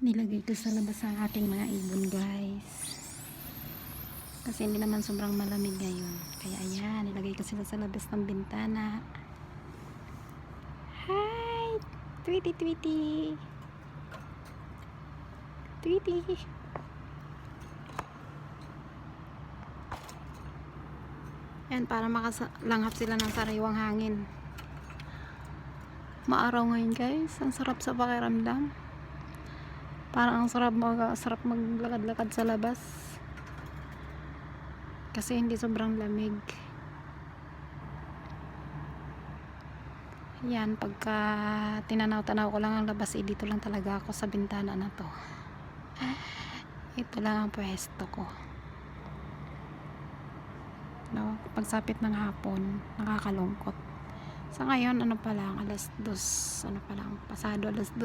Nilagay ko sa labas ang aking mga ibon, guys, kasi hindi naman sobrang malamig ngayon. Kaya ayan, nilagay ko sila sa labas ng bintana. Hi Tweety, Tweety, Tweety. Ayan, para makalanghap sila ng sariwang hangin. Maaraw ngayon, guys, ang sarap sa pakiramdam. Parang ang sarap maglakad-lakad sa labas kasi hindi sobrang lamig. Yan, pagka tinanaw-tanaw ko lang ang labas, dito lang talaga ako sa bintana na to. Ito lang ang pwesto ko, no? Pagsapit ng hapon, nakakalungkot. Sa ngayon, ano pa lang, alas 2, ano pa lang, pasado alas 2